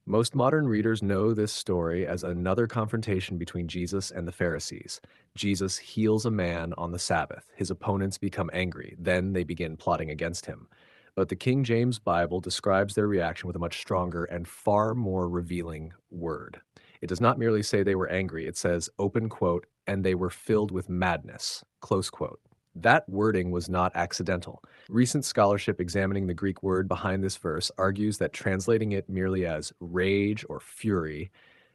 Most modern readers know this story as another confrontation between Jesus and the Pharisees. Jesus heals a man on the Sabbath. His opponents become angry. Then they begin plotting against him. But the King James Bible describes their reaction with a much stronger and far more revealing word. It does not merely say they were angry. It says, open quote, and they were filled with madness, close quote. That wording was not accidental. Recent scholarship examining the Greek word behind this verse argues that translating it merely as rage or fury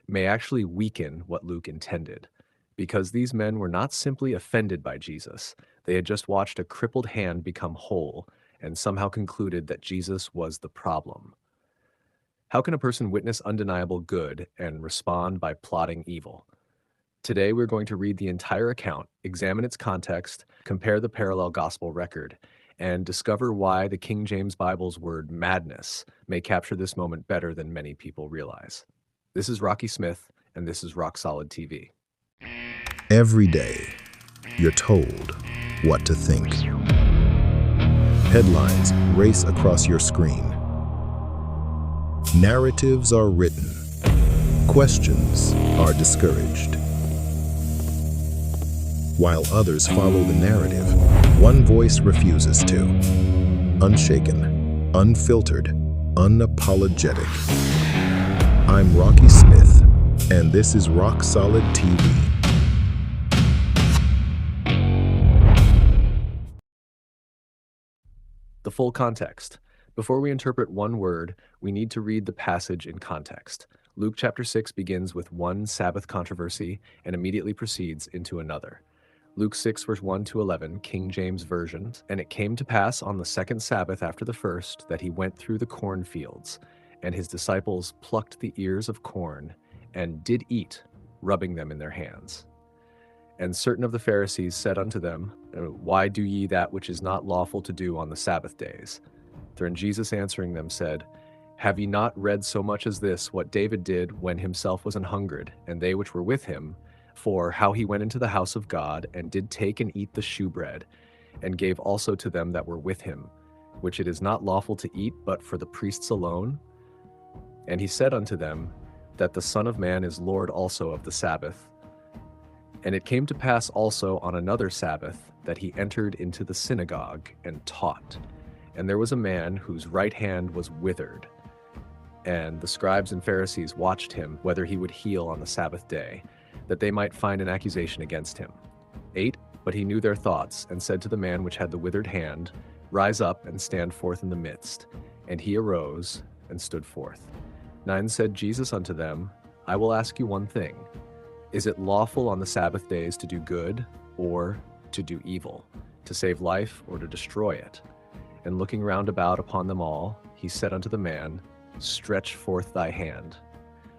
may actually weaken what Luke intended, because these men were not simply offended by Jesus. They had just watched a crippled hand become whole and somehow concluded that Jesus was the problem. How can a person witness undeniable good and respond by plotting evil? Today, we're going to read the entire account, examine its context, compare the parallel gospel record, and discover why the King James Bible's word madness may capture this moment better than many people realize. This is Rocky Smith, and this is Rock Solid TV. Every day, you're told what to think. Headlines race across your screen. Narratives are written. Questions are discouraged. While others follow the narrative, one voice refuses to. Unshaken, unfiltered, unapologetic. I'm Rocky Smith, and this is Rock Solid TV. The full context. Before we interpret one word, we need to read the passage in context. Luke chapter 6 begins with one Sabbath controversy and immediately proceeds into another. Luke 6, verse 1 to 11, King James Version. And it came to pass on the second Sabbath after the first that he went through the cornfields, and his disciples plucked the ears of corn, and did eat, rubbing them in their hands. And certain of the Pharisees said unto them, Why do ye that which is not lawful to do on the Sabbath days? Then Jesus answering them said, Have ye not read so much as this, what David did when himself was an hungered, and they which were with him, for how he went into the house of God, and did take and eat the shewbread, and gave also to them that were with him, which it is not lawful to eat but for the priests alone? And he said unto them, That the Son of Man is Lord also of the Sabbath. And it came to pass also on another Sabbath that he entered into the synagogue and taught. And there was a man whose right hand was withered. And the scribes and Pharisees watched him whether he would heal on the Sabbath day, that they might find an accusation against him. 8, but he knew their thoughts, and said to the man which had the withered hand, Rise up and stand forth in the midst. And he arose and stood forth. 9 said Jesus unto them, I will ask you one thing. Is it lawful on the Sabbath days to do good or to do evil, to save life or to destroy it? And looking round about upon them all, he said unto the man, Stretch forth thy hand.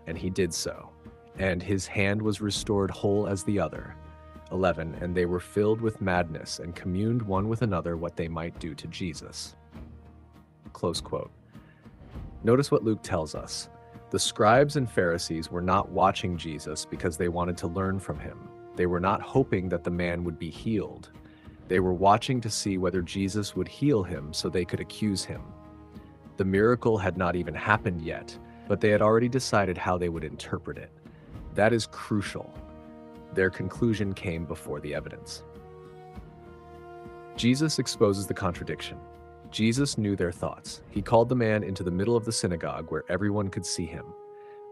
And he did so. And his hand was restored whole as the other. 11, and they were filled with madness, and communed one with another what they might do to Jesus. Close quote. Notice what Luke tells us. The scribes and Pharisees were not watching Jesus because they wanted to learn from him. They were not hoping that the man would be healed. They were watching to see whether Jesus would heal him so they could accuse him. The miracle had not even happened yet, but they had already decided how they would interpret it. That is crucial. Their conclusion came before the evidence. Jesus exposes the contradiction. Jesus knew their thoughts. He called the man into the middle of the synagogue where everyone could see him.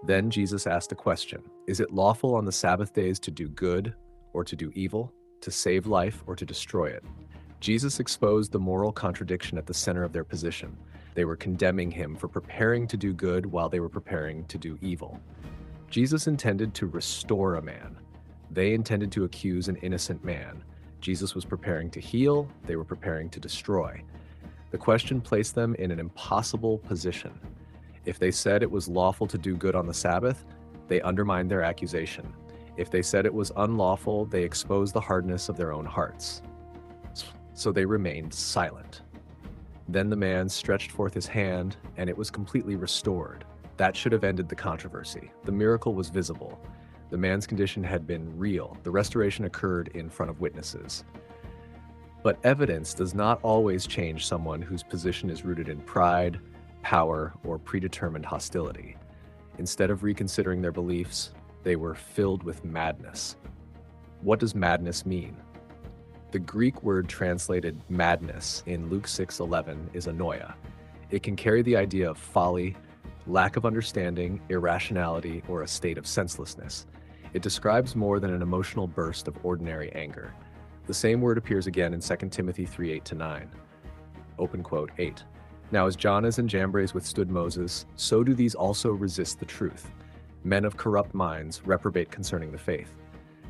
Then Jesus asked a question. Is it lawful on the Sabbath days to do good or to do evil, to save life or to destroy it? Jesus exposed the moral contradiction at the center of their position. They were condemning him for preparing to do good while they were preparing to do evil. Jesus intended to restore a man. They intended to accuse an innocent man. Jesus was preparing to heal. They were preparing to destroy. The question placed them in an impossible position. If they said it was lawful to do good on the Sabbath, they undermined their accusation. If they said it was unlawful, they exposed the hardness of their own hearts. So they remained silent. Then the man stretched forth his hand, and it was completely restored. That should have ended the controversy. The miracle was visible. The man's condition had been real. The restoration occurred in front of witnesses. But evidence does not always change someone whose position is rooted in pride, power, or predetermined hostility. Instead of reconsidering their beliefs, they were filled with madness. What does madness mean? The Greek word translated madness in Luke 6:11 is anoia. It can carry the idea of folly, lack of understanding, irrationality, or a state of senselessness. It describes more than an emotional burst of ordinary anger. The same word appears again in 2 Timothy 3:8-9. Open quote 8. Now as Jannes and Jambres withstood Moses, so do these also resist the truth. Men of corrupt minds reprobate concerning the faith.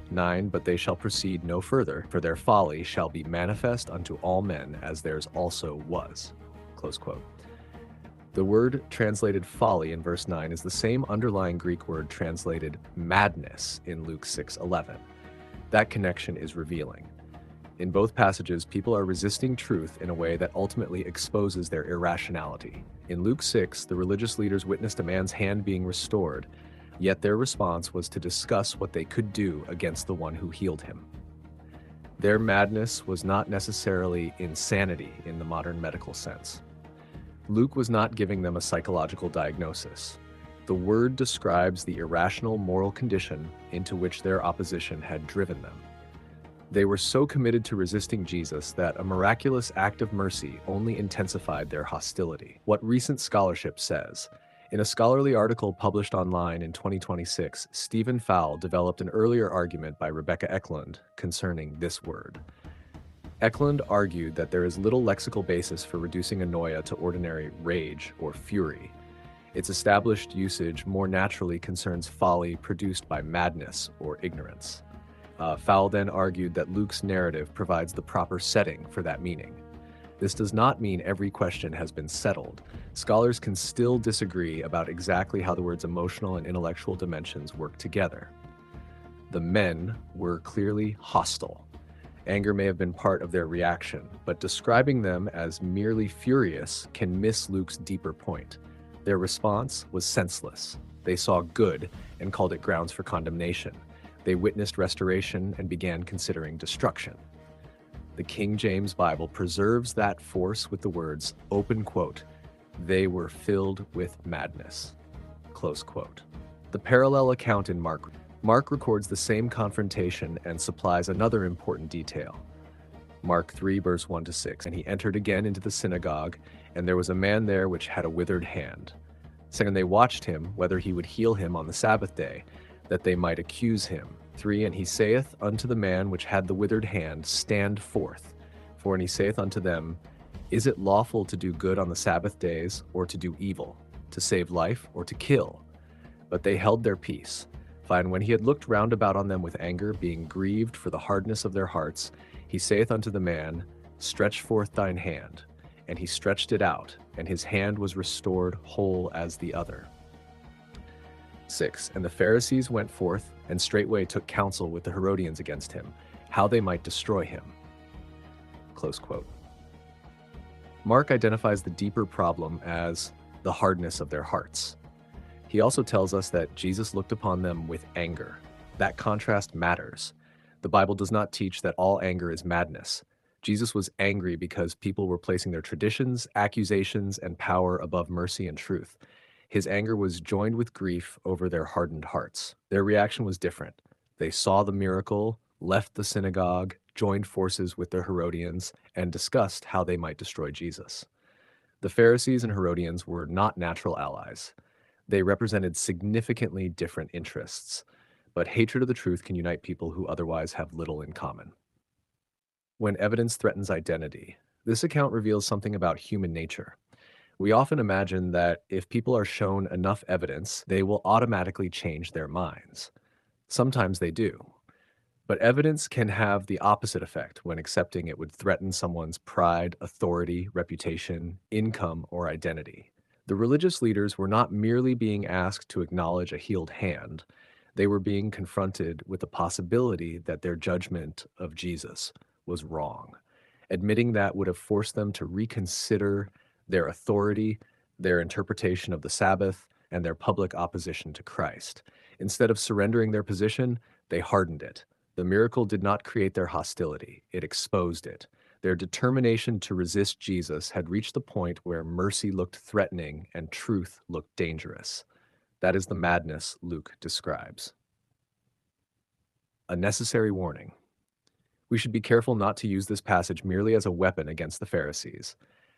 9. But they shall proceed no further, for their folly shall be manifest unto all men, as theirs also was. Close quote. The word translated folly in verse 9 is the same underlying Greek word translated madness in Luke 6:11. That connection is revealing. In both passages, people are resisting truth in a way that ultimately exposes their irrationality. In Luke 6, the religious leaders witnessed a man's hand being restored, yet their response was to discuss what they could do against the one who healed him. Their madness was not necessarily insanity in the modern medical sense. Luke was not giving them a psychological diagnosis. The word describes the irrational moral condition into which their opposition had driven them. They were so committed to resisting Jesus that a miraculous act of mercy only intensified their hostility. What recent scholarship says. In a scholarly article published online in 2026, Stephen Fowle developed an earlier argument by Rebecca Eklund concerning this word. Eklund argued that there is little lexical basis for reducing anoia to ordinary rage or fury. Its established usage more naturally concerns folly produced by madness or ignorance. Fowle then argued that Luke's narrative provides the proper setting for that meaning. This does not mean every question has been settled. Scholars can still disagree about exactly how the word's emotional and intellectual dimensions work together. The men were clearly hostile. Anger may have been part of their reaction, but describing them as merely furious can miss Luke's deeper point. Their response was senseless. They saw good and called it grounds for condemnation. They witnessed restoration and began considering destruction. The King James Bible preserves that force with the words, open quote, they were filled with madness, close quote. The parallel account in Mark records the same confrontation and supplies another important detail. Mark 3, verse 1-6, and he entered again into the synagogue, and there was a man there which had a withered hand. Second, they watched him, whether he would heal him on the Sabbath day, that they might accuse him. 3, and he saith unto the man which had the withered hand, stand forth. 4, and he saith unto them, is it lawful to do good on the Sabbath days, or to do evil, to save life, or to kill? But they held their peace. 5, and when he had looked round about on them with anger, being grieved for the hardness of their hearts, he saith unto the man, stretch forth thine hand. And he stretched it out, and his hand was restored whole as the other. 6, and the Pharisees went forth, and straightway took counsel with the Herodians against him, how they might destroy him. Close quote. Mark identifies the deeper problem as the hardness of their hearts. He also tells us that Jesus looked upon them with anger. That contrast matters. The Bible does not teach that all anger is madness. Jesus was angry because people were placing their traditions, accusations, and power above mercy and truth. His anger was joined with grief over their hardened hearts. Their reaction was different. They saw the miracle, left the synagogue, joined forces with the Herodians, and discussed how they might destroy Jesus. The Pharisees and Herodians were not natural allies. They represented significantly different interests, but hatred of the truth can unite people who otherwise have little in common. When evidence threatens identity, this account reveals something about human nature. We often imagine that if people are shown enough evidence, they will automatically change their minds. Sometimes they do. But evidence can have the opposite effect when accepting it would threaten someone's pride, authority, reputation, income, or identity. The religious leaders were not merely being asked to acknowledge a healed hand. They were being confronted with the possibility that their judgment of Jesus was wrong. Admitting that would have forced them to reconsider their authority, their interpretation of the Sabbath, and their public opposition to Christ. Instead of surrendering their position, they hardened it. The miracle did not create their hostility, it exposed it. Their determination to resist Jesus had reached the point where mercy looked threatening and truth looked dangerous. That is the madness Luke describes. A necessary warning. We should be careful not to use this passage merely as a weapon against the Pharisees.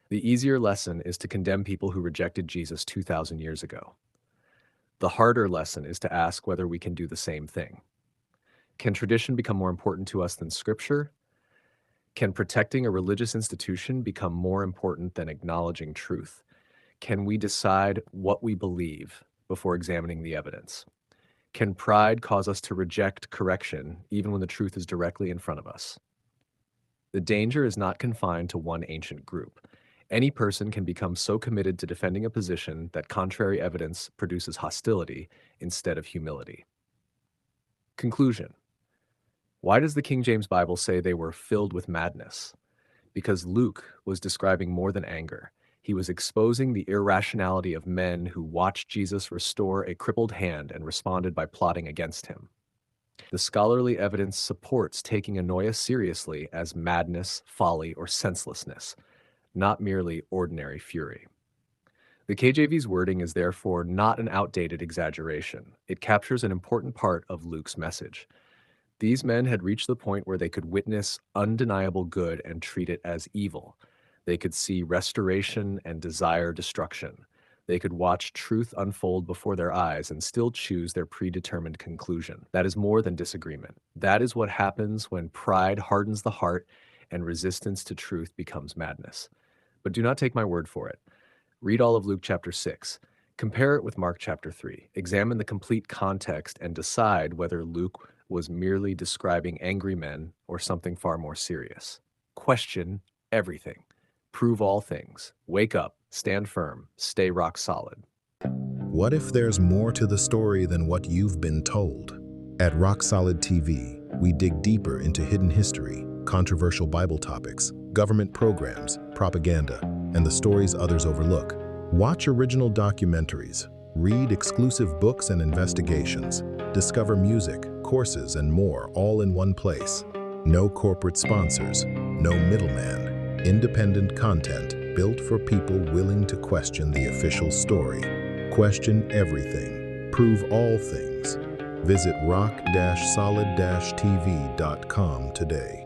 The easier lesson is to condemn people who rejected Jesus 2,000 years ago. The harder lesson is to ask whether we can do the same thing. Can tradition become more important to us than Scripture? Can protecting a religious institution become more important than acknowledging truth? Can we decide what we believe before examining the evidence? Can pride cause us to reject correction even when the truth is directly in front of us? The danger is not confined to one ancient group. Any person can become so committed to defending a position that contrary evidence produces hostility instead of humility. Conclusion. Why does the King James Bible say they were filled with madness? Because Luke was describing more than anger. He was exposing the irrationality of men who watched Jesus restore a crippled hand and responded by plotting against him. The scholarly evidence supports taking annoia seriously as madness, folly, or senselessness, not merely ordinary fury. The KJV's wording is therefore not an outdated exaggeration. It captures an important part of Luke's message. These men had reached the point where they could witness undeniable good and treat it as evil. They could see restoration and desire destruction. They could watch truth unfold before their eyes and still choose their predetermined conclusion. That is more than disagreement. That is what happens when pride hardens the heart and resistance to truth becomes madness. But do not take my word for it. Read all of Luke chapter 6. Compare it with Mark chapter 3. Examine the complete context and decide whether Luke was merely describing angry men or something far more serious. Question everything. Prove all things. Wake up, stand firm, stay rock solid. What if there's more to the story than what you've been told? At Rock Solid TV, we dig deeper into hidden history, controversial Bible topics, government programs, propaganda, and the stories others overlook. Watch original documentaries, read exclusive books and investigations, discover music, courses, and more all in one place. No corporate sponsors, no middleman. Independent content built for people willing to question the official story. Question everything. Prove all things. Visit rock-solid-tv.com today.